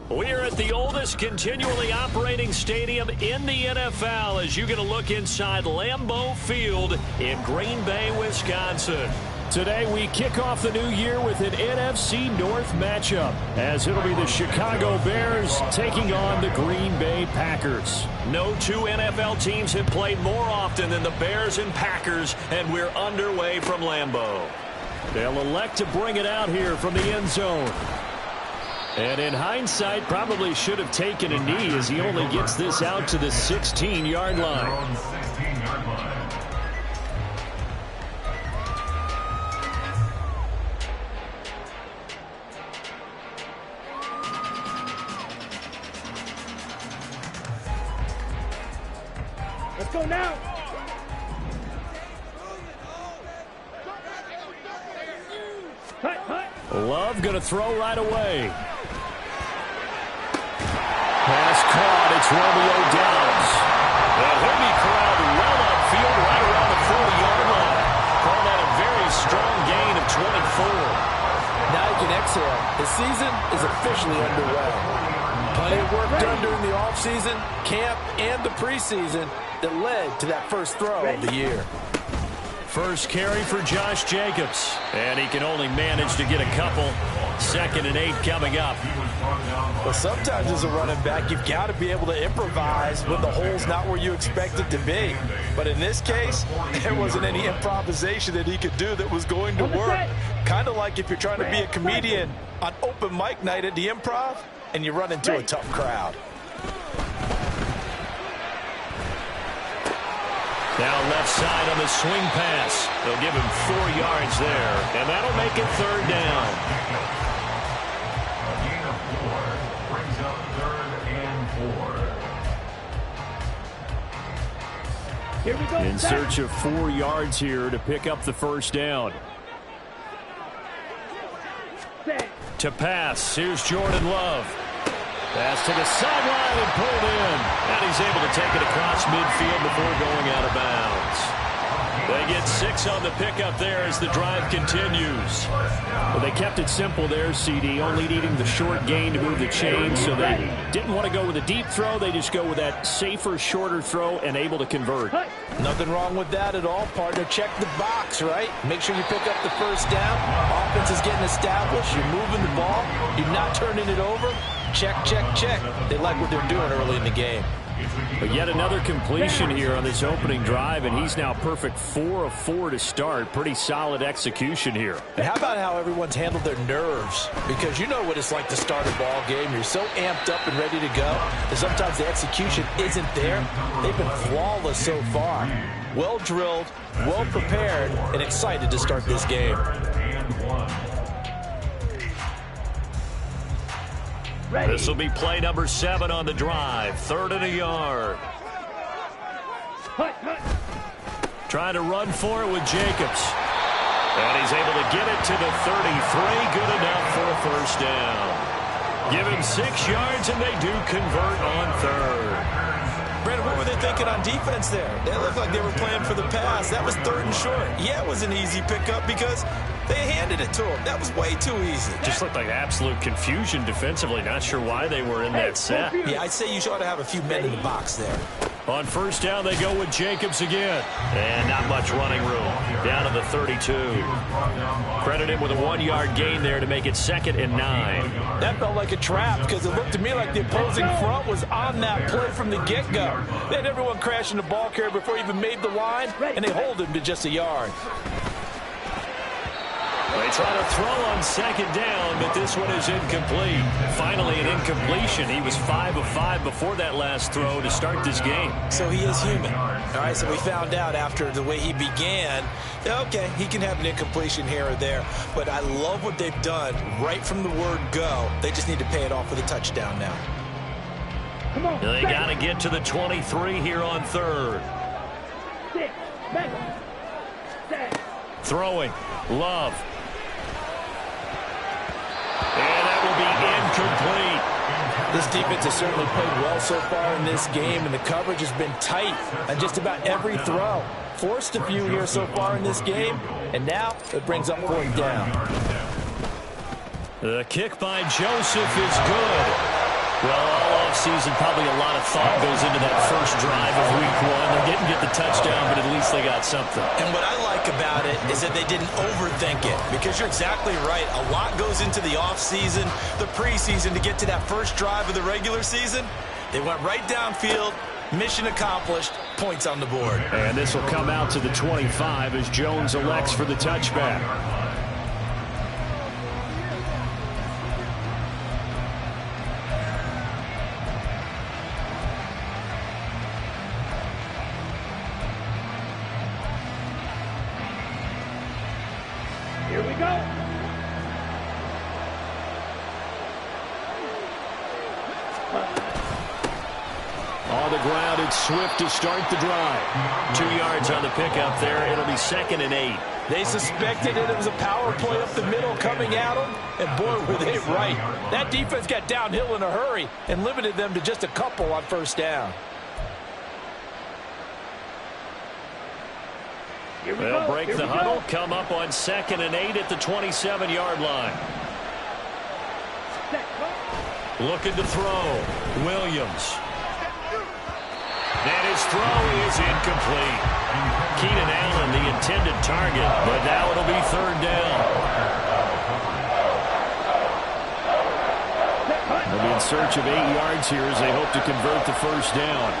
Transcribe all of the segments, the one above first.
We're at the oldest continually operating stadium in the NFL as you get a look inside Lambeau Field in Green Bay, Wisconsin. Today we kick off the new year with an NFC North matchup as it'll be the Chicago Bears taking on the Green Bay Packers. No two NFL teams have played more often than the Bears and Packers, and we're underway from Lambeau. They'll elect to bring it out here from the end zone. And in hindsight, probably should have taken a knee as he only gets this out to the 16-yard line. Let's go now. Love going to throw right away. Pass caught. It's Romeo Doubs. The Hoodie crowd well upfield right around the 40-yard line. Call that a very strong gain of 24. Now you can exhale. The season is officially underway. Plenty of work done during the offseason, camp, and the preseason that led to that first throw of the year. First carry for Josh Jacobs. And he can only manage to get a couple. 2nd and 8 coming up. Well, sometimes as a running back, you've got to be able to improvise when the hole's not where you expect it to be. But in this case, there wasn't any improvisation that he could do that was going to work. Kind of like if you're trying to be a comedian on open mic night at the Improv and you run into a tough crowd. Now left side on the swing pass. They'll give him 4 yards there, and that'll make it 3rd down. Here we go. In search of 4 yards here to pick up the first down. To pass, here's Jordan Love. Pass to the sideline and pulled in. And he's able to take it across midfield before going out of bounds. They get 6 on the pickup there as the drive continues. Well, they kept it simple there, CD, only needing the short gain to move the chain, so they didn't want to go with a deep throw. They just go with that safer, shorter throw and able to convert. Nothing wrong with that at all, partner. Check the box, right? Make sure you pick up the first down. Offense is getting established. You're moving the ball. You're not turning it over. Check, check, check. They like what they're doing early in the game. But yet another completion here on this opening drive, and he's now perfect 4 of 4 to start. Pretty solid execution here. And how about how everyone's handled their nerves? Because you know what it's like to start a ball game. You're so amped up and ready to go that sometimes the execution isn't there. They've been flawless so far. Well drilled, well prepared, and excited to start this game. This will be play number 7 on the drive. 3rd and a yard. Trying to run for it with Jacobs. And he's able to get it to the 33. Good enough for a first down. Give him 6 yards, and they do convert on 3rd. Brandon, what were they thinking on defense there? They looked like they were playing for the pass. That was 3rd and short. Yeah, it was an easy pickup because they handed it to him. That was way too easy. Just looked like absolute confusion defensively. Not sure why they were in that set. Yeah, I'd say you ought to have a few men in the box there. On first down, they go with Jacobs again. And not much running room. Down to the 32. Credit him with a 1-yard gain there to make it 2nd and 9. That felt like a trap because it looked to me like the opposing front was on that play from the get-go. They had everyone crashing the ball carrier before he even made the line, and they hold him to just a yard. They try to throw on 2nd down, but this one is incomplete. Finally, an incompletion. He was 5 of 5 before that last throw to start this game. So he is human. All right, so we found out after the way he began, okay, he can have an incompletion here or there, but I love what they've done right from the word go. They just need to pay it off with a touchdown now. Come on. They got to get to the 23 here on 3rd. Throwing. Love. And that will be incomplete. This defense has certainly played well so far in this game, and the coverage has been tight on just about every throw. Forced a few here so far in this game, and now it brings up 4th down. The kick by Joseph is good. Well, all offseason, probably a lot of thought goes into that first drive of week one. They didn't get the touchdown, but at least they got something. And what I like about it is that they didn't overthink it, because you're exactly right. A lot goes into the offseason, the preseason, to get to that first drive of the regular season. They went right downfield, mission accomplished, points on the board. And this will come out to the 25 as Jones elects for the touchback. Here we go. On the ground, it's Swift to start the drive. 2 yards on the pickup there. It'll be 2nd and 8. They suspected it was a power play up the middle coming at them, and boy, were they right. That defense got downhill in a hurry and limited them to just a couple on first down. They'll break the huddle, come up on 2nd and 8 at the 27-yard line. Looking to throw. Williams. And his throw is incomplete. Keenan Allen, the intended target, but now it'll be 3rd down. They'll be in search of 8 yards here as they hope to convert the first down.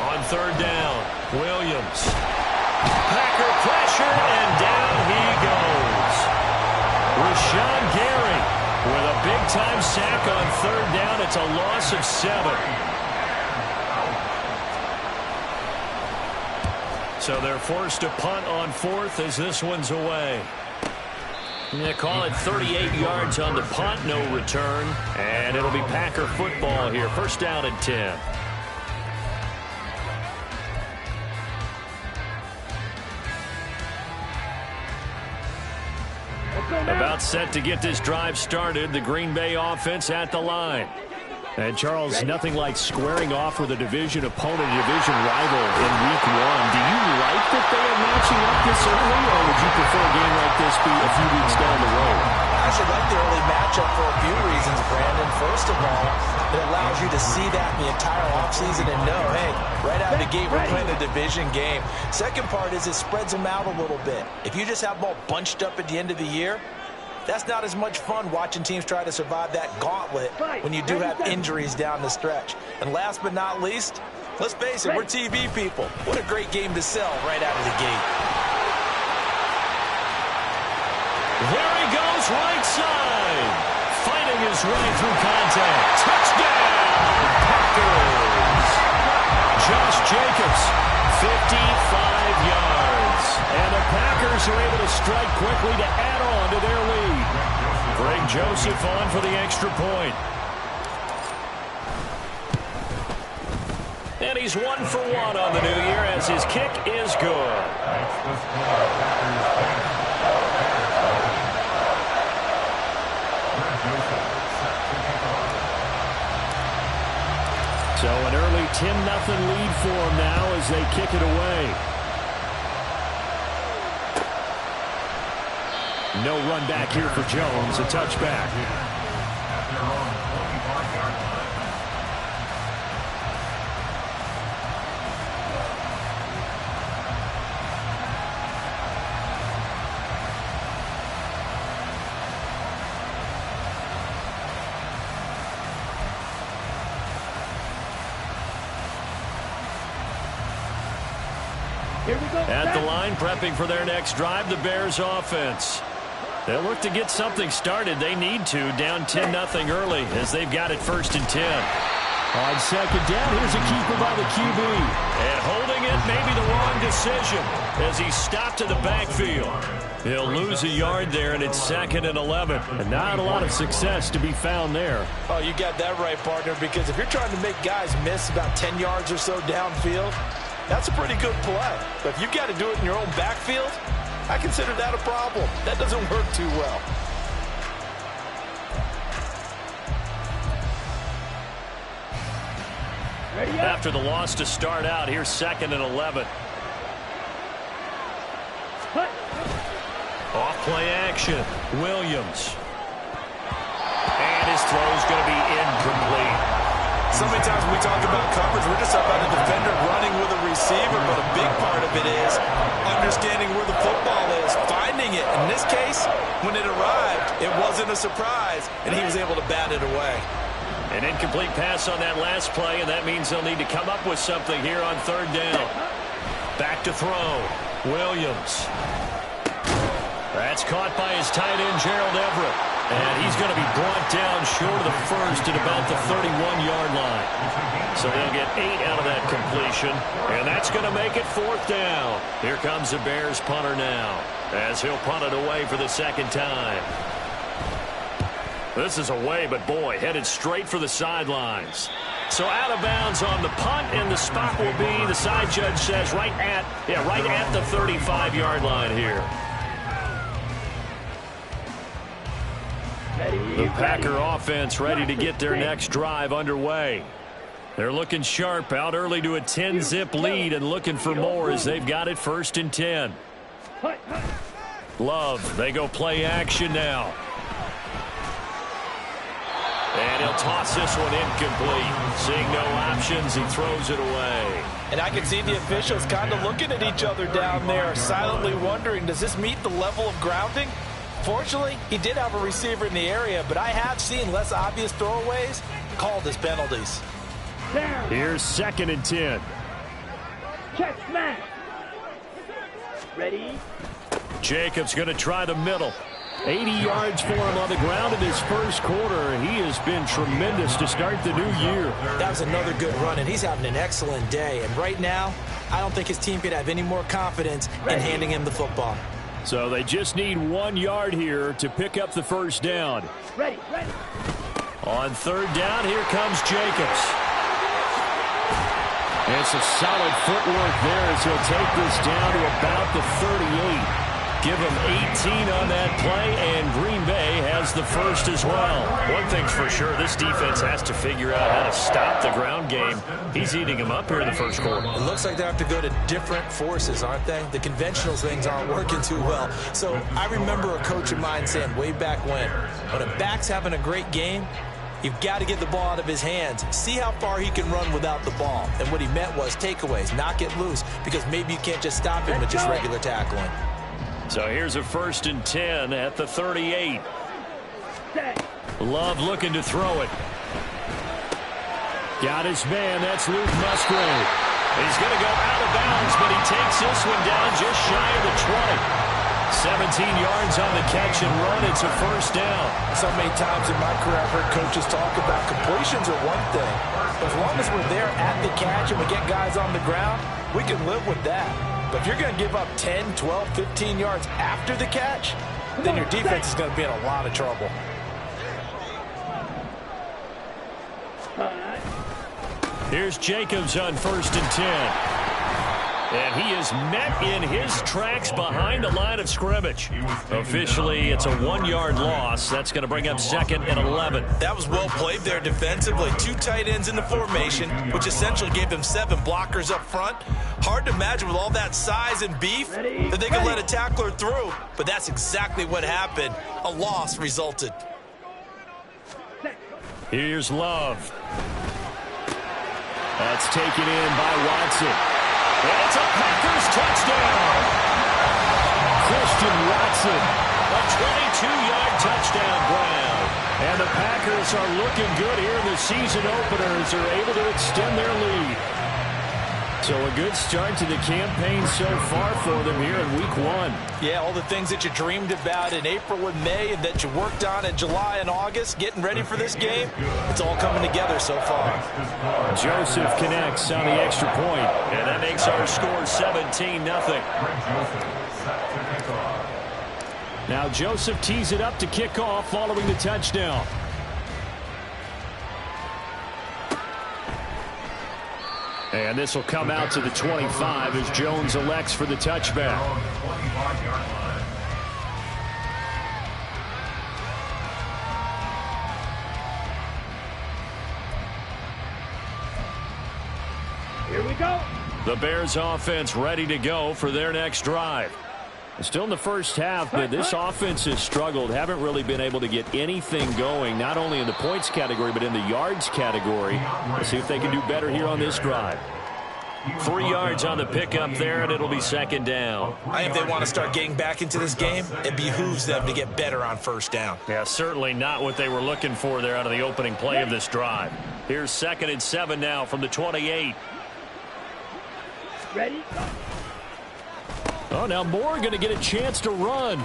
On 3rd down, Williams. Packer pressure, and down he goes. Rashawn Gary with a big-time sack on 3rd down. It's a loss of 7. So they're forced to punt on 4th as this one's away. They call it 38 yards on the punt, no return. And it'll be Packer football here. 1st down and 10. About set to get this drive started. The Green Bay offense at the line. And, Charles, nothing like squaring off with a division opponent, a division rival in week 1. Do you like that they are matching up this early, or would you prefer a game like this be a few weeks down the road? I should like the early matchup for a few reasons, Brandon. First of all, it allows you to see that in the entire offseason and know, hey, right out of the gate, we're playing a division game. Second part is it spreads them out a little bit. If you just have them all bunched up at the end of the year, that's not as much fun watching teams try to survive that gauntlet when you do have injuries down the stretch. And last but not least, let's face it, we're TV people. What a great game to sell right out of the gate. There he goes, right side. Fighting his way through contact. Touchdown, Packers. Josh Jacobs, 55 yards. And the Packers are able to strike quickly to add on to their lead. Greg Joseph on for the extra point. And he's 1 for 1 on the new year as his kick is good. So an early 10-0 lead for them now as they kick it away. No run back here for Jones, a touchback. At the line, prepping for their next drive, the Bears offense. They'll look to get something started. They need to, down 10-0 early as they've got it 1st and 10. On 2nd down, here's a keeper by the QB. And holding it may be the wrong decision as he stopped in the backfield. He'll lose a yard there, and it's 2nd and 11. And not a lot of success to be found there. Oh, you got that right, partner, because if you're trying to make guys miss about 10 yards or so downfield, that's a pretty good play. But if you've got to do it in your own backfield, I consider that a problem. That doesn't work too well. After the loss to start out, here's 2nd and 11. Off play action, Williams. And his throw is going to be incomplete. So many times when we talk about coverage, we're just talking about a defender running with a receiver, but a big part of it is understanding where the football is, finding it. In this case, when it arrived, it wasn't a surprise, and he was able to bat it away. An incomplete pass on that last play, and that means they'll need to come up with something here on third down. Back to throw. Williams. That's caught by his tight end, Gerald Everett. And he's going to be brought down short of the first at about the 31-yard line. So he'll get 8 out of that completion. And that's going to make it fourth down. Here comes the Bears punter now, as he'll punt it away for the second time. This is away, but boy, headed straight for the sidelines. So out of bounds on the punt, and the spot will be, the side judge says, right at the 35-yard line here. The Packer offense ready to get their next drive underway. They're looking sharp, out early to a 10-zip lead and looking for more as they've got it 1st and 10. Love, they go play action now. And he'll toss this one incomplete. Seeing no options, he throws it away. And I can see the officials kind of looking at each other down there, silently wondering, does this meet the level of grounding? Fortunately, he did have a receiver in the area, but I have seen less obvious throwaways called as penalties. Here's 2nd and 10. Check, smash. Ready? Jacobs going to try the middle. 80 yards for him on the ground in his first quarter. He has been tremendous to start the new year. That was another good run, and he's having an excellent day. And right now, I don't think his team could have any more confidence in handing him the football. So they just need 1 yard here to pick up the first down. Ready. On third down, here comes Jacobs. And it's a solid footwork there as he'll take this down to about the 38. Give him 18 on that play, and Green Bay has the first as well. One thing's for sure, this defense has to figure out how to stop the ground game. He's eating them up here in the first quarter. It looks like they have to go to different forces, aren't they? The conventional things aren't working too well. So I remember a coach of mine saying way back when a back's having a great game, you've got to get the ball out of his hands. See how far he can run without the ball. And what he meant was takeaways, not get loose, because maybe you can't just stop him with just regular tackling. So here's a 1st and 10 at the 38. Love looking to throw it. Got his man. That's Luke Musgrave. He's going to go out of bounds, but he takes this one down just shy of the 20. 17 yards on the catch and run. It's a first down. So many times in my career, I've heard coaches talk about completions are one thing. But as long as we're there at the catch and we get guys on the ground, we can live with that. But if you're going to give up 10, 12, 15 yards after the catch, then your defense is going to be in a lot of trouble. Here's Jacobs on 1st and 10. And he is met in his tracks behind the line of scrimmage. Officially, it's a 1-yard loss. That's going to bring up 2nd and 11. That was well played there defensively. 2 tight ends in the formation, which essentially gave them 7 blockers up front. Hard to imagine with all that size and beef that they could let a tackler through. But that's exactly what happened. A loss resulted. Here's Love. That's taken in by Watson. And it's a Packers touchdown. Christian Watson, a 22-yard touchdown grab. And the Packers are looking good here in the season opener as they're able to extend their lead. So a good start to the campaign so far for them here in week 1. Yeah, all the things that you dreamed about in April and May and that you worked on in July and August, getting ready for this game, it's all coming together so far. Joseph connects on the extra point, and that makes our score 17-0. Now Joseph tees it up to kick off following the touchdown. And this will come out to the 25 as Jones elects for the touchback. Here we go. The Bears offense ready to go for their next drive. Still in the first half, but this offense has struggled. Haven't really been able to get anything going, not only in the points category, but in the yards category. Let's see if they can do better here on this drive. 3 yards on the pickup there, and it'll be second down. I think they want to start getting back into this game. It behooves them to get better on first down. Yeah, certainly not what they were looking for there out of the opening play of this drive. Here's 2nd and 7 now from the 28. Ready? Oh, now Moore going to get a chance to run.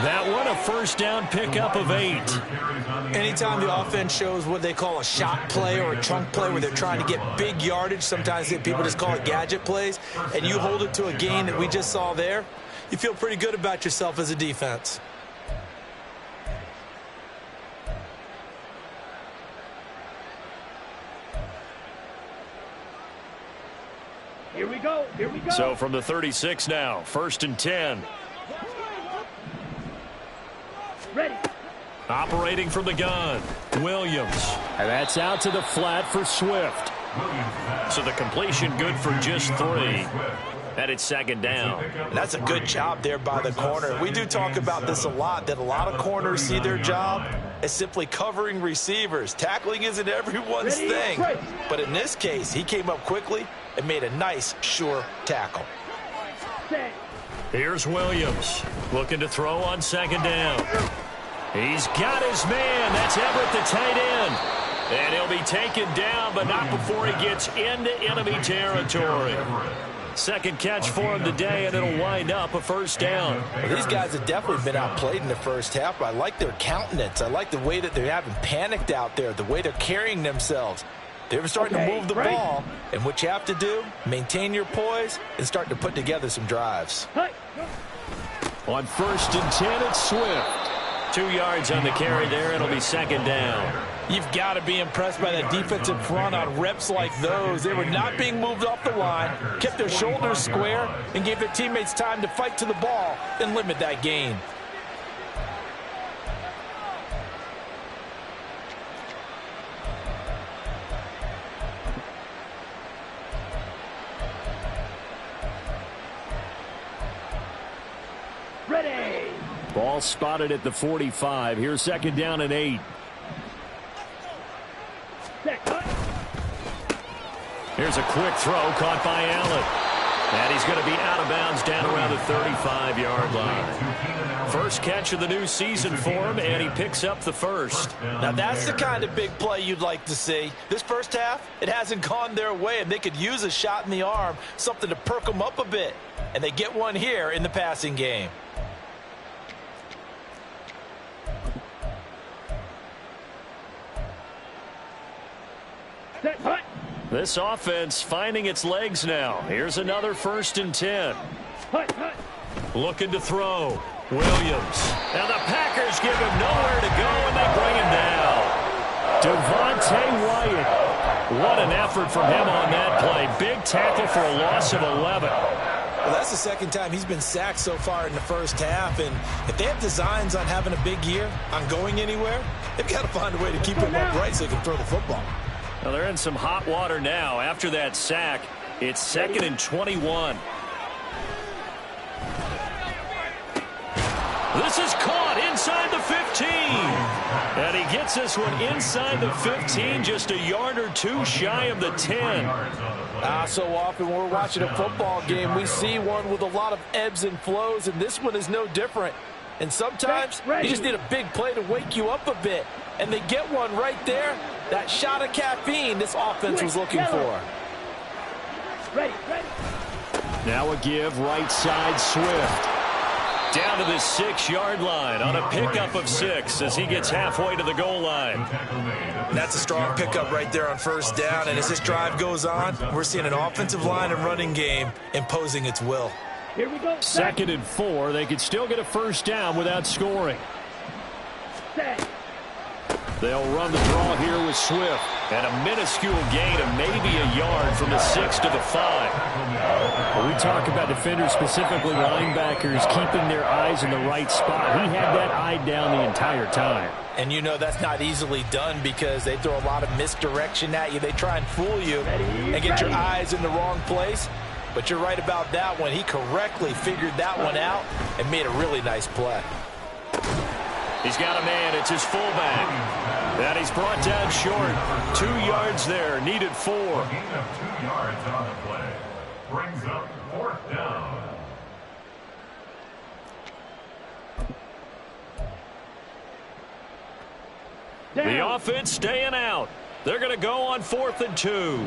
That one, a first down pickup of 8. Anytime the offense shows what they call a shot play or a chunk play where they're trying to get big yardage, sometimes people just call it gadget plays, and you hold it to a gain that we just saw there, you feel pretty good about yourself as a defense. Here we go. Here we go. So from the 36 now, 1st and 10. Ready. Operating from the gun, Williams. And that's out to the flat for Swift. So the completion good for just 3. And it's 2nd down. And that's a good job there by the corner. We do talk about this a lot, that a lot of corners see their job as simply covering receivers. Tackling isn't everyone's thing. But in this case, he came up quickly and made a nice, sure tackle. Here's Williams looking to throw on 2nd down. He's got his man. That's Everett, the tight end. And he'll be taken down, but not before he gets into enemy territory. 2nd catch for him today, and it'll wind up a first down. Well, these guys have definitely been outplayed in the first half, but I like their countenance. I like the way that they haven't panicked out there, the way they're carrying themselves. They're starting to move the ball, and what you have to do, maintain your poise and start to put together some drives. On 1st and 10, it's Swift. 2 yards on the carry there. It'll be 2nd down. You've got to be impressed by that defensive front on reps like those. They were not being moved off the line, kept their shoulders square, and gave their teammates time to fight to the ball and limit that gain. Ready. Ball spotted at the 45. Here's 2nd down and 8. Here's a quick throw caught by Allen. And he's going to be out of bounds down around the 35-yard line. First catch of the new season for him, and he picks up the first. Now that's the kind of big play you'd like to see. This first half, it hasn't gone their way, and they could use a shot in the arm, something to perk them up a bit. And they get one here in the passing game. This offense finding its legs now. Here's another 1st and 10. Looking to throw. Williams. And the Packers give him nowhere to go, and they bring him down. Devontae Wyatt. What an effort from him on that play. Big tackle for a loss of 11. Well, that's the 2nd time he's been sacked so far in the first half, and if they have designs on having a big year, on going anywhere, they've got to find a way to keep him upright so they can throw the football. Well, they're in some hot water now. After that sack, it's 2nd and 21. This is caught inside the 15. And he gets this one inside the 15, just a yard or 2 shy of the 10. So often when we're watching a football game, we see one with a lot of ebbs and flows, and this one is no different. And sometimes you just need a big play to wake you up a bit. And they get one right there. That shot of caffeine this offense was looking for. Ready. Now a give, right side, Swift. Down to the 6-yard line on a pickup of 6 as he gets halfway to the goal line. That's a strong pickup right there on 1st down. And as this drive goes on, we're seeing an offensive line and running game imposing its will. Here we go. 2nd and 4. They could still get a 1st down without scoring. Set. They'll run the draw here with Swift. And a minuscule gain of maybe a yard from the 6 to the 5. When we talk about defenders, specifically linebackers, keeping their eyes in the right spot. He had that eye down the entire time. And you know that's not easily done because they throw a lot of misdirection at you. They try and fool you and get your eyes in the wrong place. But you're right about that one. He correctly figured that one out and made a really nice play. He's got a man. It's his fullback. And he's brought down short. 2 yards there. Needed 4. A gain of 2 yards on the play. Brings up 4th down. The offense staying out. They're going to go on 4th and 2.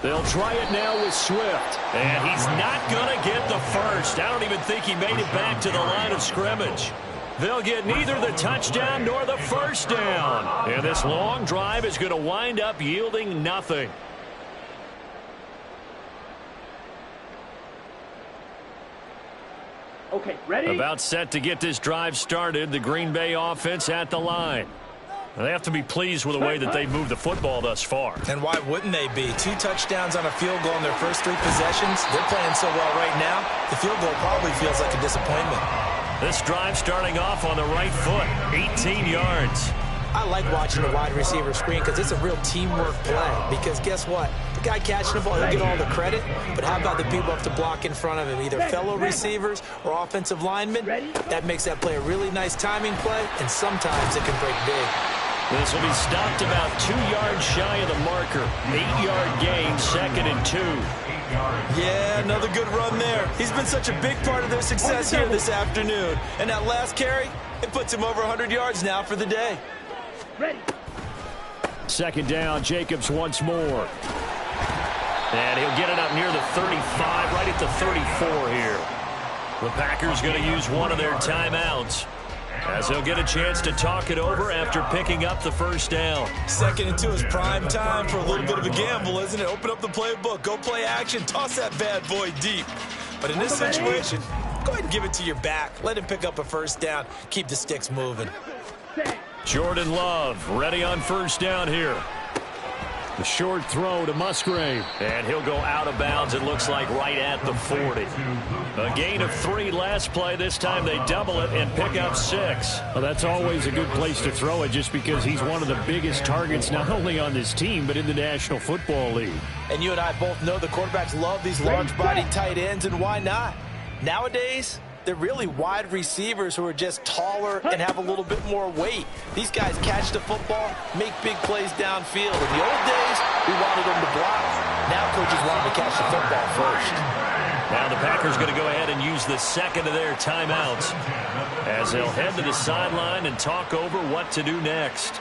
They'll try it now with Swift. And he's not going to get the first. I don't even think he made it back to the line of scrimmage. They'll get neither the touchdown nor the first down. And this long drive is going to wind up yielding nothing. Okay, ready? About set to get this drive started. The Green Bay offense at the line. They have to be pleased with the way that they've moved the football thus far. And why wouldn't they be? 2 touchdowns on a field goal in their first 3 possessions. They're playing so well right now, the field goal probably feels like a disappointment. This drive starting off on the right foot. 18 yards. I like watching the wide receiver screen because it's a real teamwork play. Because guess what? The guy catching the ball, he'll get all the credit. But how about the people have to block in front of him, either fellow receivers or offensive linemen? That makes that play a really nice timing play, and sometimes it can break big. This will be stopped about 2 yards shy of the marker. 8-yard gain, 2nd and 2. Yeah, another good run there. He's been such a big part of their success here this afternoon. And that last carry, it puts him over 100 yards now for the day. Ready. 2nd down, Jacobs once more. And he'll get it up near the 35, right at the 34 here. The Packers going to use one of their timeouts, as they'll get a chance to talk it over after picking up the first down. 2nd and 2 is prime time for a little bit of a gamble, isn't it? Open up the playbook, go play action, toss that bad boy deep. But in this situation, go ahead and give it to your back. Let him pick up a first down. Keep the sticks moving. Jordan Love ready on first down here. The short throw to Musgrave. And he'll go out of bounds, it looks like, right at the 40. A gain of 3 last play. This time they double it and pick up 6. Well, that's always a good place to throw it, just because he's one of the biggest targets not only on this team but in the National Football League. And you and I both know the quarterbacks love these large-body tight ends, and why not? Nowadays, they're really wide receivers who are just taller and have a little bit more weight. These guys catch the football, make big plays downfield. In the old days, we wanted them to block. Now coaches want them to catch the football first. Now the Packers going to go ahead and use the 2nd of their timeouts, as they'll head to the sideline and talk over what to do next.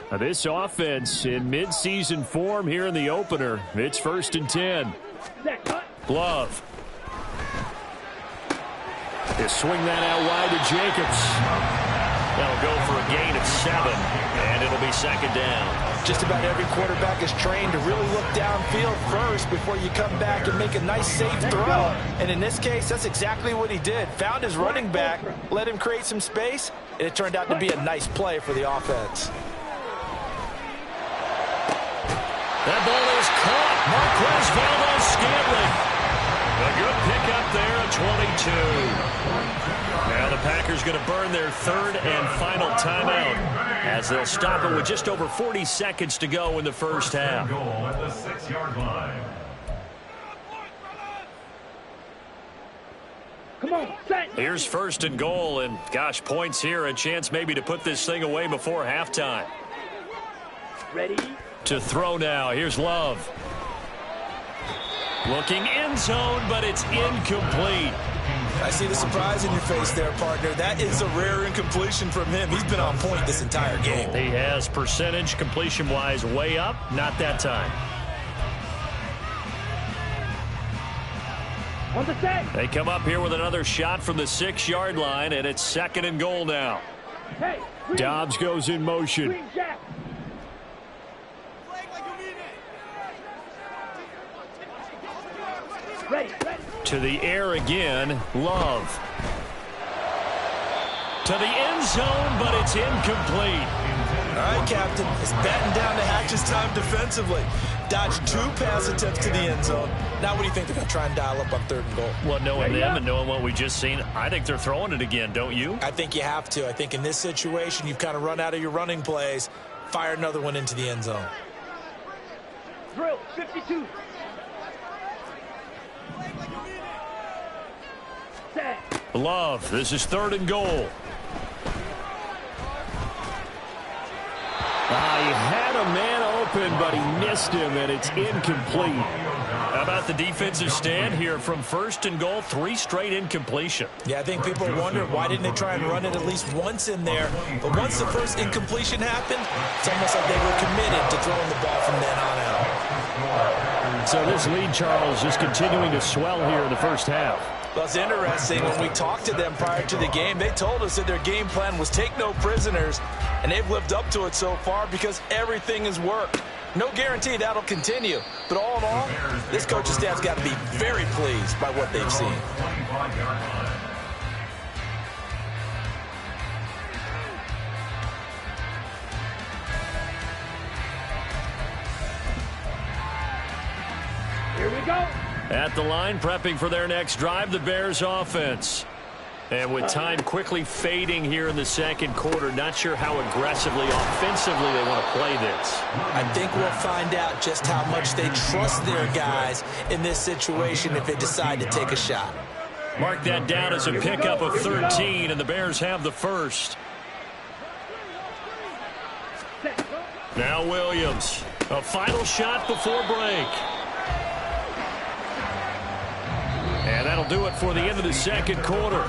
Now this offense in midseason form here in the opener. It's 1st and 10. Glove. They swing that out wide to Jacobs. That'll go for a gain of 7, and it'll be 2nd down. Just about every quarterback is trained to really look downfield first before you come back and make a nice, safe throw. And in this case, that's exactly what he did. Found his running back, let him create some space, and it turned out to be a nice play for the offense. That ball is caught. Marquez Valdes-Scantling. A good pickup there at 22. Now the Packers going to burn their 3rd and final timeout, as they'll stop it with just over 40 seconds to go in the first half. Goal at the 6-yard line. Come on, set. Here's 1st and goal, and gosh, points here. A chance maybe to put this thing away before halftime. Ready. To throw now. Here's Love. Looking end zone, but it's incomplete. I see the surprise in your face there, partner. That is a rare incompletion from him. He's been on point this entire game. He has percentage completion-wise way up. Not that time. On the set. They come up here with another shot from the 6-yard line, and it's 2nd and goal now. Hey, green. Dobbs goes in motion. Green jack. Ready, ready. To the air again, Love. to the end zone, but it's incomplete. All right, Captain. It's batting down the hatches time defensively. Dodged 2 pass attempts to the end zone. Now what do you think they're going to try and dial up on 3rd and goal? Well, knowing them and knowing what we just seen, I think they're throwing it again, don't you? I think you have to. I think in this situation, you've kind of run out of your running plays. Fire another one into the end zone. Drill 52. Set. Love, this is 3rd and goal. He had a man open, but he missed him, and it's incomplete. How about the defensive stand here from 1st and goal, 3 straight incompletion? Yeah, I think people wonder why didn't they try and run it at least once in there. But once the first incompletion happened, it's almost like they were committed to throwing the ball from then on out. So this lead, Charles, is continuing to swell here in the first half. Well, it's interesting. When we talked to them prior to the game, they told us that their game plan was take no prisoners, and they've lived up to it so far because everything has worked. No guarantee that'll continue, but all in all, this coaching staff's got to be very pleased by what they've seen. Here we go. At the line, prepping for their next drive, the Bears offense. And with time quickly fading here in the 2nd quarter, not sure how aggressively, offensively they want to play this. I think we'll find out just how much they trust their guys in this situation if they decide to take a shot. Mark that down as a pickup of 13, and the Bears have the first. Now Williams, a final shot before break. And that'll do it for the end of the 2nd quarter.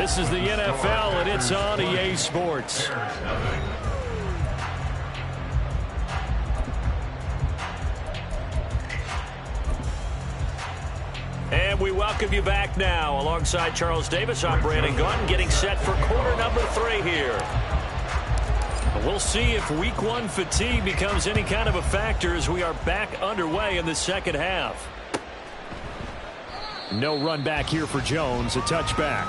This is the NFL, and it's on EA Sports. And we welcome you back now. Alongside Charles Davis, I'm Brandon Gunn, getting set for quarter number 3 here. We'll see if week 1 fatigue becomes any kind of a factor as we are back underway in the 2nd half. No run back here for Jones, a touchback.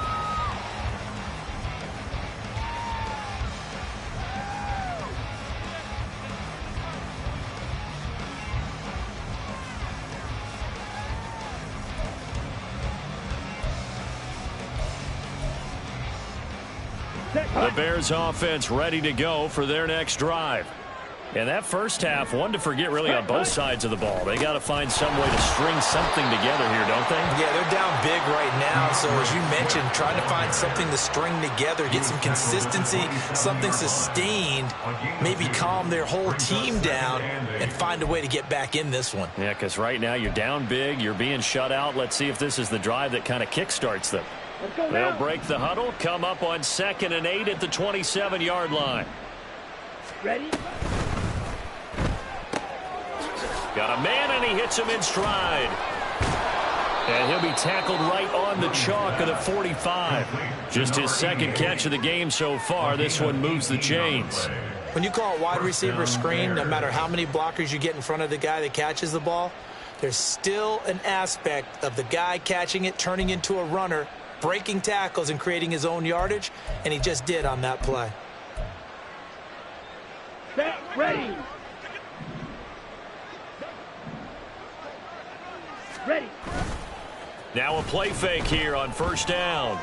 The Bears offense ready to go for their next drive. And that first half, one to forget really on both sides of the ball. They got to find some way to string something together here, don't they? Yeah, they're down big right now. So as you mentioned, trying to find something to string together, get some consistency, something sustained, maybe calm their whole team down and find a way to get back in this one. Yeah, because right now you're down big, you're being shut out. Let's see if this is the drive that kind of kickstarts them. They'll break the huddle, come up on 2nd and 8 at the 27-yard line. Ready? Got a man, and he hits him in stride. And he'll be tackled right on the chalk of the 45. Just his 2nd catch of the game so far. This one moves the chains. When you call a wide receiver screen, no matter how many blockers you get in front of the guy that catches the ball, there's still an aspect of the guy catching it, turning into a runner, breaking tackles and creating his own yardage, and he just did on that play. Set. Ready. Ready. Now a play fake here on 1st down.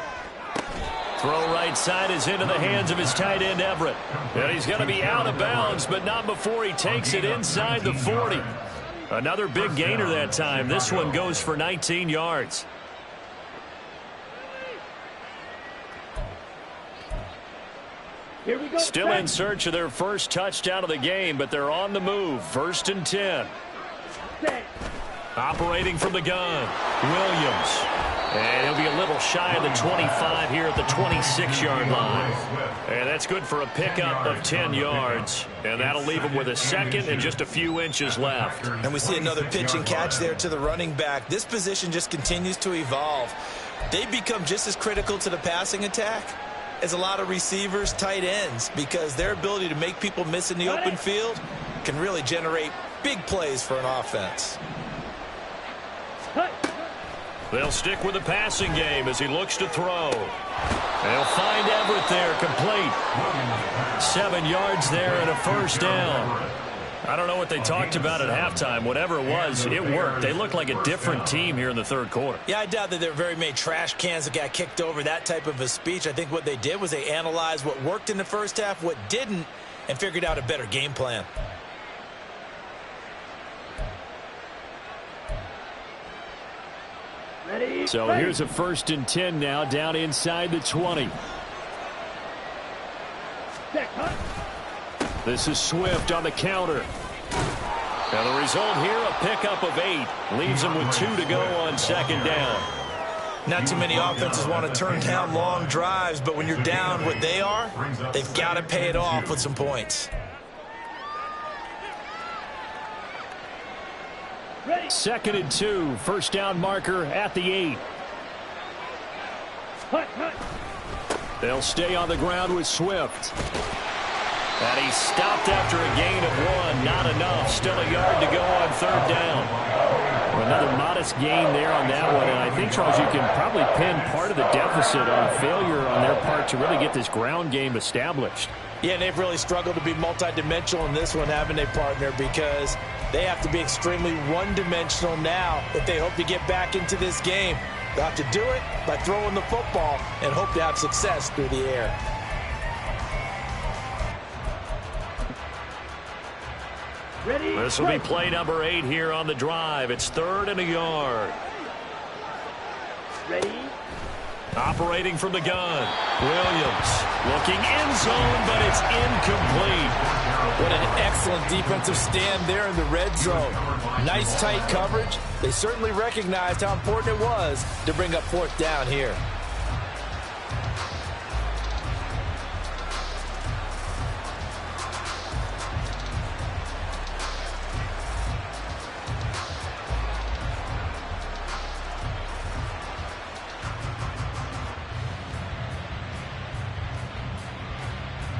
Throw right side is into the hands of his tight end, Everett. And he's going to be out of bounds, but not before he takes it inside the 40. Another big gainer that time. This one goes for 19 yards. Here we go. Still in search of their first touchdown of the game, but they're on the move. 1st and 10. Set. Operating from the gun, Williams. And he'll be a little shy of the 25 here at the 26-yard line. And that's good for a pickup of 10 yards. And that'll leave him with a 2nd and just a few inches left. And we see another pitch and catch there to the running back. This position just continues to evolve. They become just as critical to the passing attack as a lot of receivers, tight ends, because their ability to make people miss in the open field can really generate big plays for an offense. They'll stick with the passing game as he looks to throw. They'll find Everett there, complete. 7 yards there and a first down. I don't know what they talked about at halftime. Whatever it was, it worked. They looked like a different team here in the third quarter. Yeah, I doubt that there were very many trash cans that got kicked over, that type of a speech. I think what they did was they analyzed what worked in the first half, what didn't, and figured out a better game plan. Ready? So here's a 1st and 10 now, down inside the 20. Set, cut. This is Swift on the counter. Now the result here, a pickup of 8. Leaves them with 2 to go on 2nd down. Not too many offenses want to turn down long drives, but when you're down what they are, they've got to pay it off with some points. Ready? 2nd and 2. First down marker at the 8. Cut, cut. They'll stay on the ground with Swift. And he stopped after a gain of 1. Not enough. Still a yard to go on 3rd down. Another modest gain there on that one. And I think, Charles, you can probably pin part of the deficit on a failure on their part to really get this ground game established. Yeah, and they've really struggled to be multidimensional in this one, haven't they, partner? Because they have to be extremely one-dimensional now if they hope to get back into this game. They'll have to do it by throwing the football and hope to have success through the air. Ready? This will be play number 8 here on the drive. It's 3rd and a yard. Ready? Operating from the gun. Williams looking end zone, but it's incomplete. What an excellent defensive stand there in the red zone. Nice tight coverage. They certainly recognized how important it was to bring up 4th down here.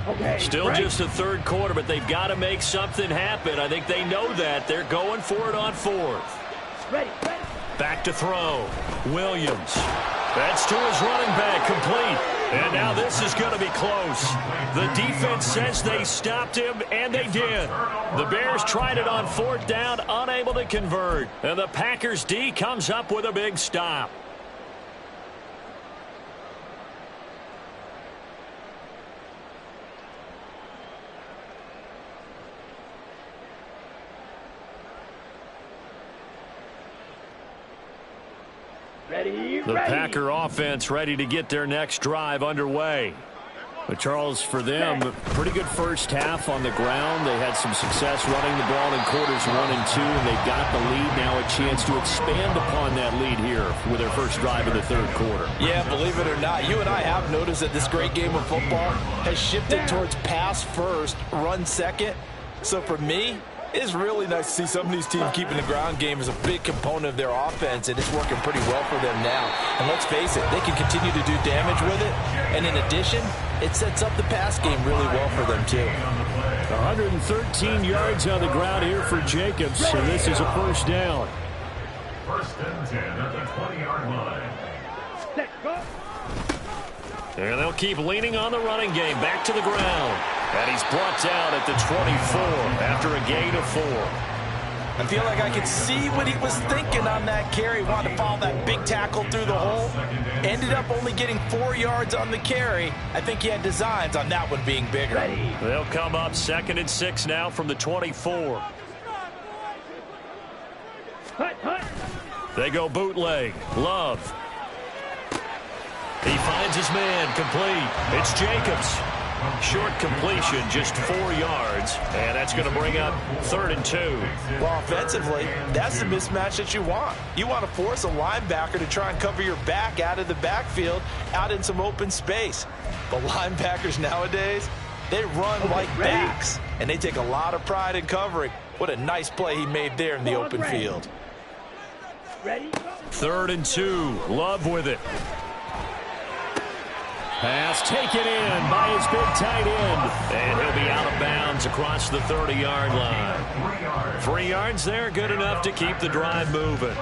Okay. Still ready? just a 3rd quarter, but they've got to make something happen. I think they know that. They're going for it on 4th. Ready, ready. Back to throw. Williams. That's to his running back, complete. And now this is going to be close. The defense says they stopped him, and they did. The Bears tried it on 4th down, unable to convert. And the Packers D comes up with a big stop. Ready, The ready. Packer offense ready to get their next drive underway. But Charles, for them, pretty good first half on the ground. They had some success running the ball in quarters 1 and 2, and they got the lead. Now a chance to expand upon that lead here with their first drive of the 3rd quarter. Yeah, believe it or not, you and I have noticed that this great game of football has shifted towards pass first, run second. So for me, it's really nice to see some of these teams keeping the ground game as a big component of their offense, and it's working pretty well for them now. And let's face it, they can continue to do damage with it. And in addition, it sets up the pass game really well for them too. 113 yards on the ground here for Jacobs, so this is a 1st down. 1st and 10 at the 20-yard line. Set, go. And they'll keep leaning on the running game. Back to the ground. And he's brought down at the 24 after a gain of 4. I feel like I could see what he was thinking on that carry. Wanted to follow that big tackle through the hole. Ended up only getting 4 yards on the carry. I think he had designs on that one being bigger. Ready. They'll come up 2nd and 6 now from the 24. Cut, cut. They go bootleg. Love. He finds his man, complete. It's Jacobs. Short completion, just 4 yards, and that's going to bring up 3rd and 2. Well, offensively, that's the mismatch that you want. You want to force a linebacker to try and cover your back out of the backfield, out in some open space. But linebackers nowadays, they run like backs, and they take a lot of pride in covering. What a nice play he made there in the open field. Ready, go. 3rd and 2. Love with it. Pass taken in by his big tight end. And he'll be out of bounds across the 30-yard line. 3 yards there, good enough to keep the drive moving.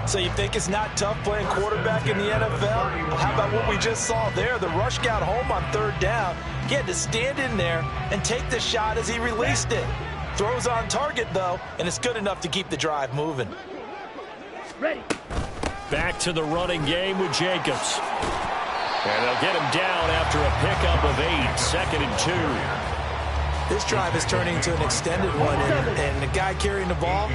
So you think it's not tough playing quarterback in the NFL? How about what we just saw there? The rush got home on 3rd down. He had to stand in there and take the shot as he released it. Throws on target, though, and it's good enough to keep the drive moving. Ready. Back to the running game with Jacobs. And they'll get him down after a pickup of 8, 2nd and 2. This drive is turning into an extended one, and the guy carrying the ball,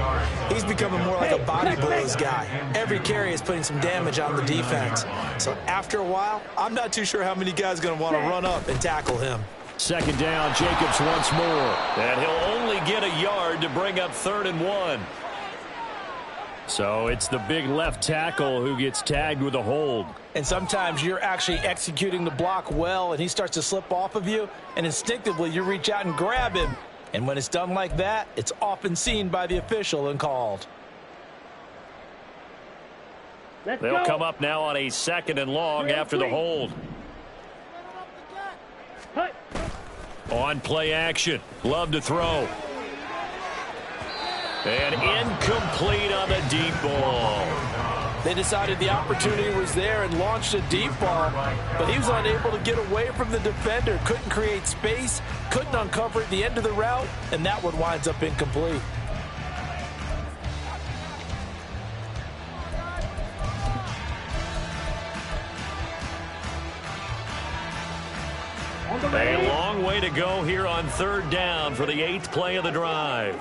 he's becoming more like a body blows guy. Every carry is putting some damage on the defense. So after a while, I'm not too sure how many guys are going to want to run up and tackle him. 2nd down, Jacobs once more. And he'll only get a yard to bring up 3rd and 1. So it's the big left tackle who gets tagged with a hold. And sometimes you're actually executing the block well, and he starts to slip off of you, and instinctively you reach out and grab him. And when it's done like that, it's often seen by the official and called. They'll come up now on a 2nd and long after the hold. On play action. Love to throw. And incomplete on the deep ball. They decided the opportunity was there and launched a deep ball, but he was unable to get away from the defender. Couldn't create space, couldn't uncover at the end of the route, and that one winds up incomplete. A long way to go here on 3rd down for the 8th play of the drive.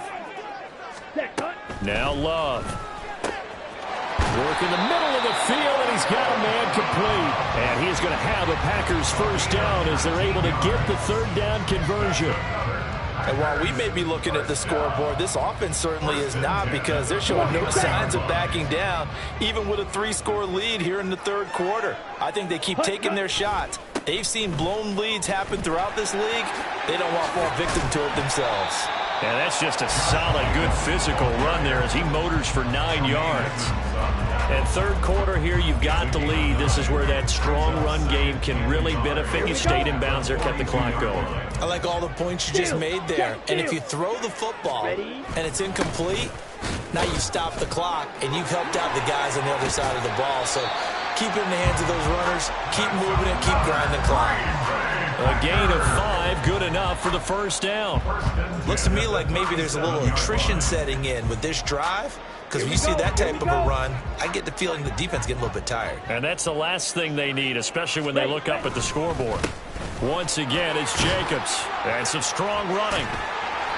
Now Love. Work in the middle of the field, and he's got a man complete. And he's going to have a Packers 1st down as they're able to get the 3rd down conversion. And while we may be looking at the scoreboard, this offense certainly is not, because they're showing no signs of backing down, even with a 3-score lead here in the 3rd quarter. I think they keep taking their shots. They've seen blown leads happen throughout this league. They don't want to fall victim to it themselves. And that's just a solid, good physical run there as he motors for 9 yards. And 3rd quarter here, you've got the lead. This is where that strong run game can really benefit you. Stayed in bounds there, kept the clock going. I like all the points you just made there. And if you throw the football and it's incomplete, now you stop the clock and you've helped out the guys on the other side of the ball. So keep it in the hands of those runners. Keep moving it. Keep grinding the clock. A gain of 5, good enough for the 1st down. Looks to me like maybe there's a little attrition setting in with this drive, because when you see that type of a run, I get the feeling the defense getting a little bit tired. And that's the last thing they need, especially when they look up at the scoreboard. Once again, it's Jacobs. And some strong running.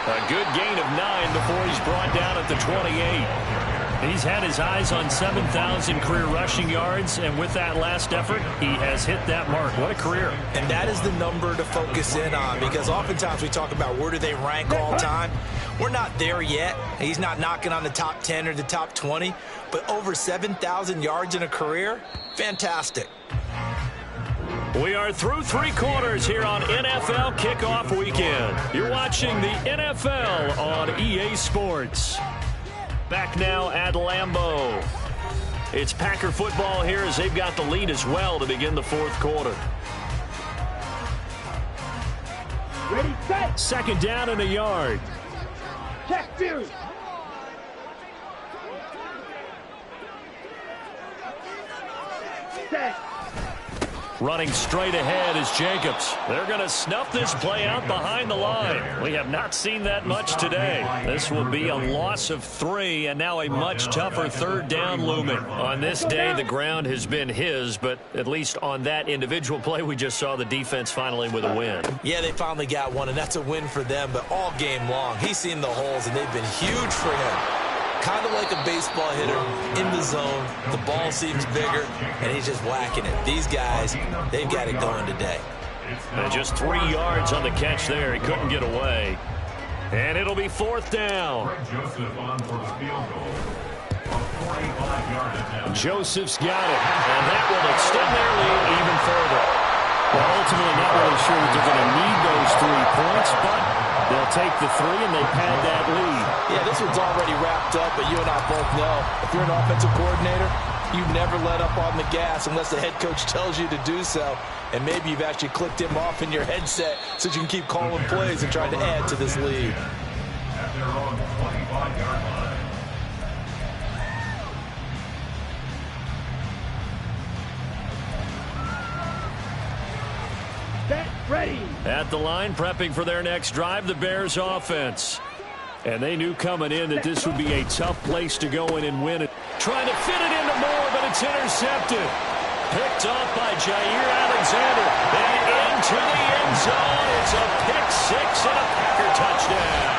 A good gain of 9 before he's brought down at the 28. He's had his eyes on 7,000 career rushing yards, and with that last effort, he has hit that mark. What a career. And that is the number to focus in on, because oftentimes we talk about where do they rank all time. We're not there yet. He's not knocking on the top 10 or the top 20, but over 7,000 yards in a career, fantastic. We are through 3 quarters here on NFL Kickoff Weekend. You're watching the NFL on EA Sports. Back now at Lambeau. It's Packer football here as they've got the lead as well to begin the 4th quarter. Ready, set. 2nd down and a yard. Check 2. Set. Running straight ahead is Jacobs. They're going to snuff this play out behind the line. We have not seen that much today. This will be a loss of 3, and now a much tougher 3rd down looming. On this day, the ground has been his, but at least on that individual play, we just saw the defense finally with a win. Yeah, they finally got one, and that's a win for them, but all game long, he's seen the holes, and they've been huge for him. Kind of like a baseball hitter in the zone. The ball seems bigger, and he's just whacking it. These guys, they've got it going today. And just 3 yards on the catch there. He couldn't get away. And it'll be 4th down. Joseph's got it. And that will extend their lead even further. Well, ultimately, not really sure that they're going to need those 3 points, but they'll take the 3 and they pad that lead. Yeah, this one's already wrapped up, but you and I both know if you're an offensive coordinator, You never let up on the gas unless the head coach tells you to do so. And maybe you've actually clicked him off in your headset so you can keep calling plays and trying to add to this lead. At their own 25-yard line. Set, ready. At the line, prepping for their next drive, the Bears offense. And they knew coming in that this would be a tough place to go in and win it. Trying to fit it into Moore, but it's intercepted. Picked off by Jair Alexander. And into the end zone. It's a pick six and a Packer touchdown.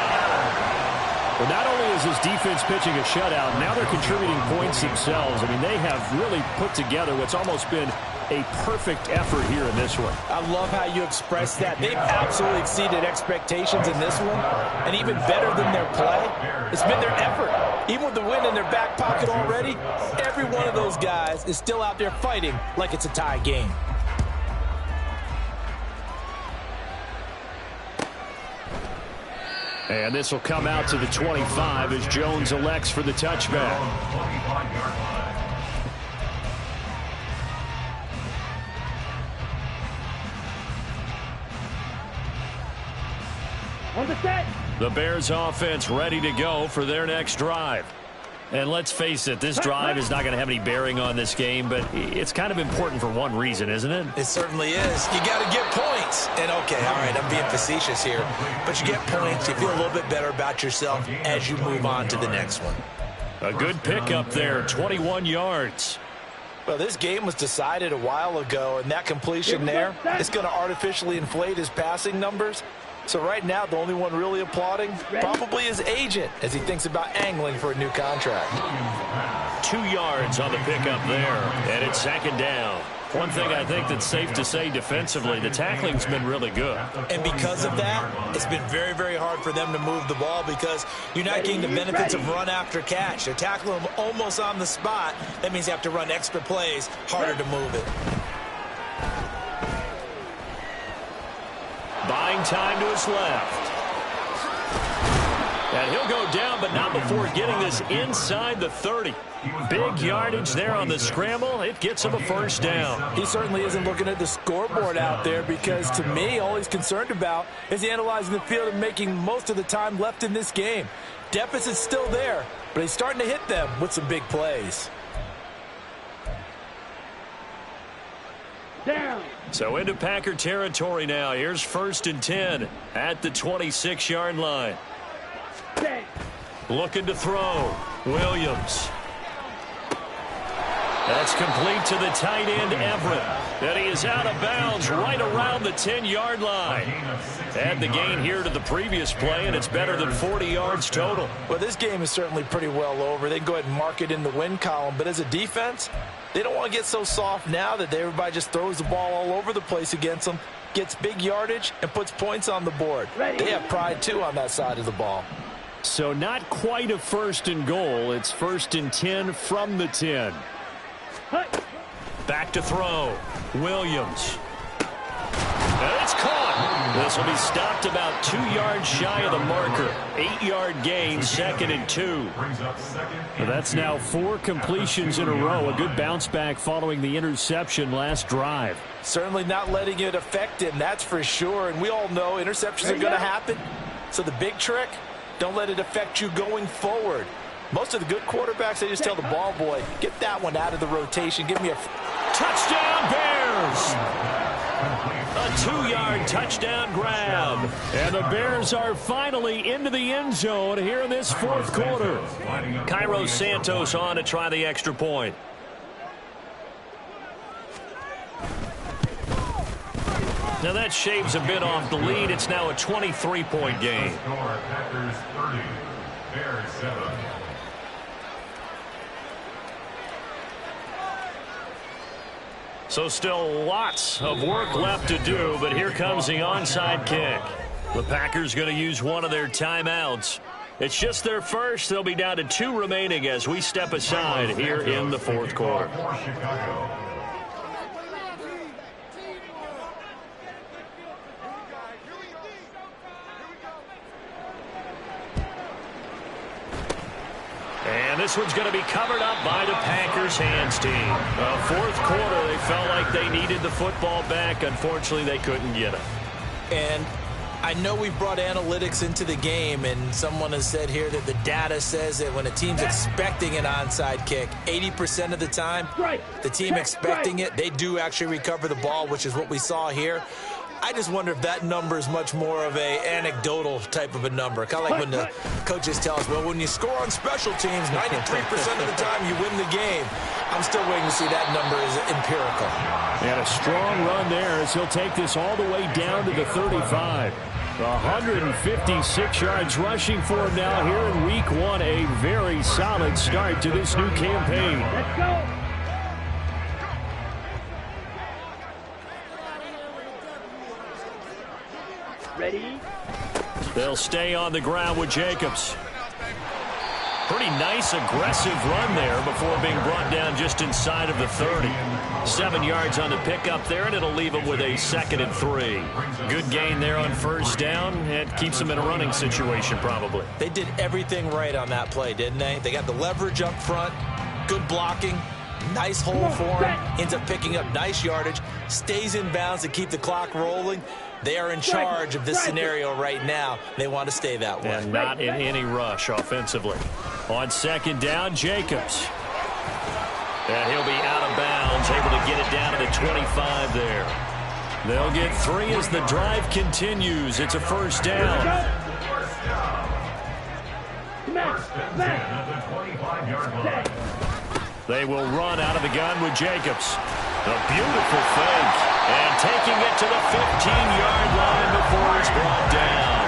Well, not only is this defense pitching a shutout, now they're contributing points themselves. I mean, they have really put together what's almost been a perfect effort here in this one. I love how you express that. They've absolutely exceeded expectations in this one. And even better than their play, it's been their effort. Even with the win in their back pocket already, every one of those guys is still out there fighting like it's a tie game. And this will come out to the 25 as Jones elects for the touchback. 25-yard line. On the set. The Bears offense ready to go for their next drive. And let's face it, this drive is not going to have any bearing on this game, but it's kind of important for one reason, isn't it? It certainly is. You got to get points. And, okay, all right, I'm being facetious here. But you get points, you feel a little bit better about yourself as you move on to the next one. A good pickup there, 21 yards. Well, this game was decided a while ago, and that completion there is going to artificially inflate his passing numbers. So right now, the only one really applauding probably his agent as he thinks about angling for a new contract. 2 yards on the pickup there, and it's second down. One thing I think that's safe to say defensively, the tackling's been really good. And because of that, it's been very, very hard for them to move the ball because you're not getting the benefits of run after catch. They're tackling them almost on the spot. That means you have to run extra plays, harder to move it. Buying time to his left. And he'll go down, but not before getting this inside the 30. Big yardage there on the scramble. It gets him a first down. He certainly isn't looking at the scoreboard out there because, to me, all he's concerned about is analyzing the field and making most of the time left in this game. Deficit's still there, but he's starting to hit them with some big plays. Down. So into Packer territory now. Here's 1st and 10 at the 26-yard line. Set. Looking to throw. Williams. That's complete to the tight end, Everett. And he is out of bounds right around the 10-yard line. Add the gain here to the previous play, and it's better than 40 yards total. Well, this game is certainly pretty well over. They can go ahead and mark it in the win column. But as a defense, they don't want to get so soft now that everybody just throws the ball all over the place against them, gets big yardage, and puts points on the board. They have pride, too, on that side of the ball. So not quite a 1st and goal. It's 1st and 10 from the 10. Back to throw. Williams. And it's caught. This will be stopped about 2 yards shy of the marker. 8-yard gain, 2nd and 2. Well, that's now 4 completions in a row. A good bounce back following the interception last drive. Certainly not letting it affect him, that's for sure. And we all know interceptions are going to happen. So the big trick, don't let it affect you going forward. Most of the good quarterbacks, they just tell the ball boy, get that one out of the rotation. Give me a touchdown, Bears! A 2-yard touchdown grab. And the Bears are finally into the end zone here in this 4th quarter. Cairo Santos on to try the extra point. Now that shaves a bit off the lead. It's now a 23-point game. Packers 30, Bears 7. So still lots of work left to do, but here comes the onside kick. The Packers going to use one of their timeouts. It's just their first. They'll be down to 2 remaining as we step aside here in the 4th quarter. And And this one's going to be covered up by the Packers hands team. Fourth quarter, they felt like they needed the football back. Unfortunately, they couldn't get it. And I know we've brought analytics into the game, and someone has said here that the data says that when a team's expecting an onside kick, 80% of the time, the team expecting it, they do actually recover the ball, which is what we saw here. I just wonder if that number is much more of a anecdotal type of a number. Kind of like when the coaches tell us, well, when you score on special teams, 93% of the time you win the game. I'm still waiting to see that number is empirical. And a strong run there as he'll take this all the way down to the 35. 156 yards rushing for him now here in week one. A very solid start to this new campaign. Let's go. Ready? They'll stay on the ground with Jacobs. Pretty nice, aggressive run there before being brought down just inside of the 30. 7 yards on the pickup there, and it'll leave him with a 2nd and 3. Good gain there on first down. It keeps him in a running situation probably. They did everything right on that play, didn't they? They got the leverage up front, good blocking, nice hole for him, ends up picking up nice yardage, stays in bounds to keep the clock rolling. They are in charge of this scenario right now. They want to stay that way. And not in any rush offensively. On second down, Jacobs. And he'll be out of bounds, able to get it down to the 25 there. They'll get 3 as the drive continues. It's a first down. They will run out of the gun with Jacobs. A beautiful fake. And taking it to the 15-yard line before it's brought down.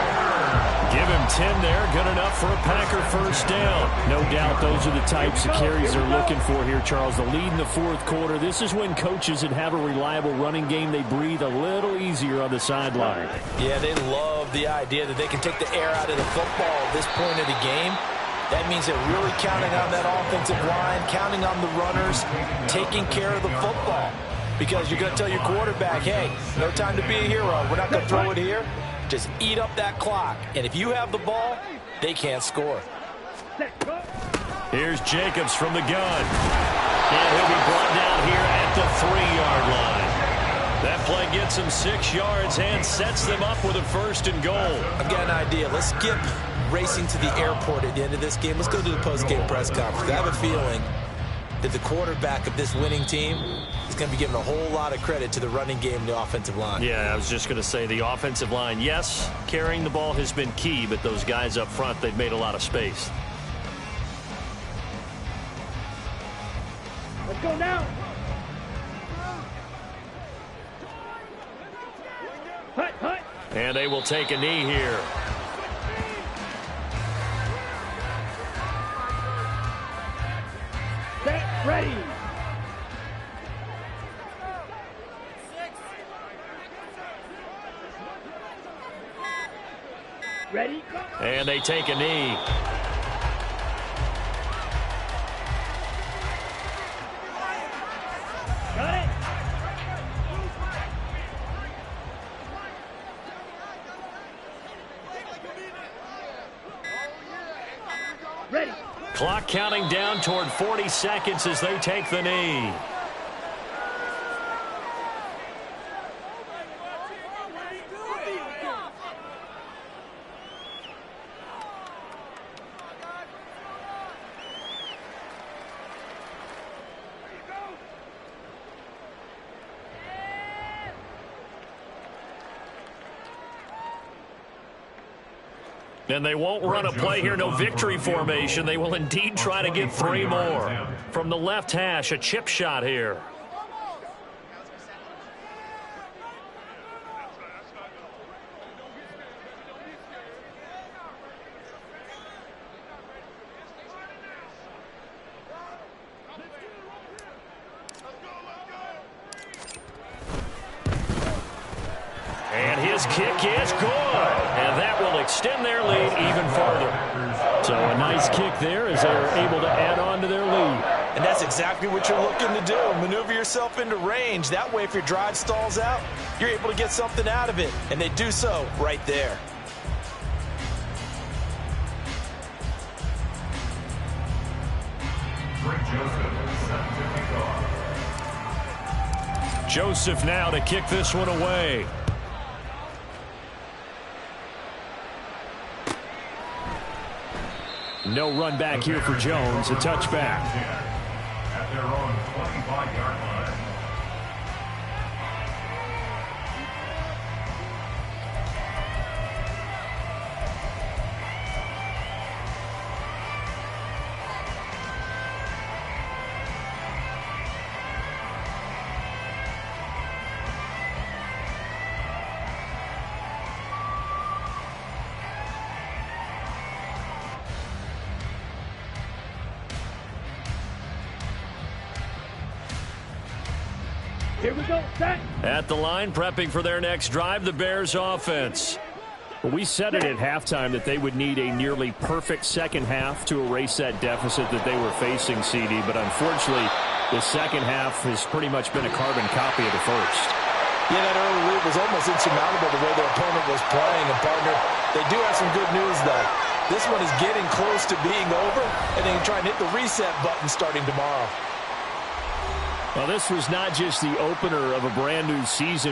Give him 10 there. Good enough for a Packer first down. No doubt those are the types of carries they're looking for here, Charles. The lead in the fourth quarter. This is when coaches that have a reliable running game, they breathe a little easier on the sideline. Yeah, they love the idea that they can take the air out of the football at this point of the game. That means they're really counting on that offensive line, counting on the runners, taking care of the football. Because you're going to tell your quarterback, hey, no time to be a hero. We're not going to throw it here. Just eat up that clock. And if you have the ball, they can't score. Here's Jacobs from the gun. And he'll be brought down here at the 3-yard line. That play gets him 6 yards and sets them up with a first and goal. I've got an idea. Let's skip racing to the airport at the end of this game. Let's go to the post-game press conference. I have a feeling that the quarterback of this winning team is going to be given a whole lot of credit to the running game and the offensive line. Yeah, I was just going to say the offensive line, yes, carrying the ball has been key, but those guys up front, they've made a lot of space. Let's go now. Hut, hut. And they will take a knee here. Set, ready. Ready? And they take a knee. Got it. Ready. Clock counting down toward 40 seconds as they take the knee. And they won't run a play here, no victory formation. They will indeed try to get 3 more. From the left hash, a chip shot here. And his kick is good. And that will extend their lead even further. So a nice kick there as they're able to add on to their lead. And that's exactly what you're looking to do. Maneuver yourself into range. That way, if your drive stalls out, you're able to get something out of it. And they do so right there. Joseph now to kick this one away. No run back here for Jones. A touchback. At their own 25-yard line. Here we go. Set. At the line, prepping for their next drive, the Bears offense. Well, we said it at halftime that they would need a nearly perfect second half to erase that deficit that they were facing, CD. But unfortunately, the second half has pretty much been a carbon copy of the first. Yeah, that early lead was almost insurmountable the way their opponent was playing. And, partner, they do have some good news, though. This one is getting close to being over, and they can try and hit the reset button starting tomorrow. Well, this was not just the opener of a brand new season.